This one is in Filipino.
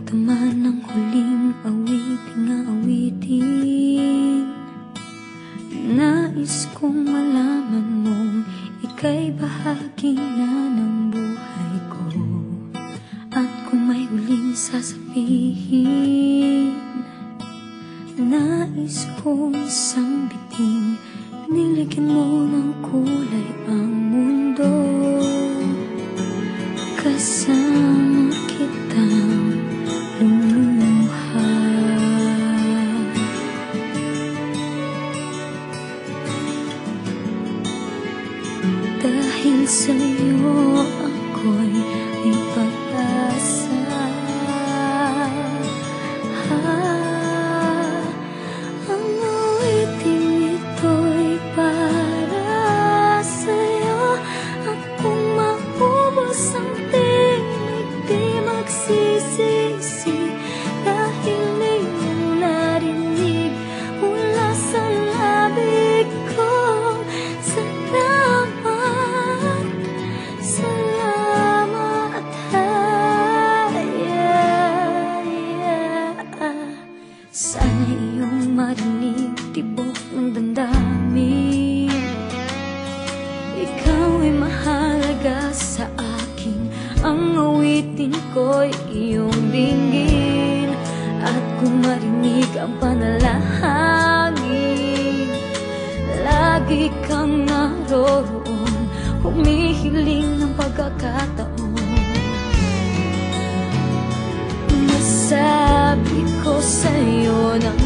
naman ang huling awitin. Nais kong malaman mong ika'y bahagi na ng buhay ko. At kung may huling sasabihin, nais kong isang biting niligyan mo ng kulay ang mundo. Kasama kitang lumuha. Dahil sa'yo ako'y may pag-asa. Ang awiting ito'y para sa'yo. At kung maubos ang tinig, di magsisisi. Dahil iyong narinig mula sa labig ko. Salamat, salamat, sana iyong marinig tibok ng damdamin. Ikaw ay mahalaga sa akin. Ang awitin ko'y iyong dinggin. At kung marinig ang panalangin, lagi kang naroroon, humihiling ng pagkakataon. Masabi ko sa'yo ng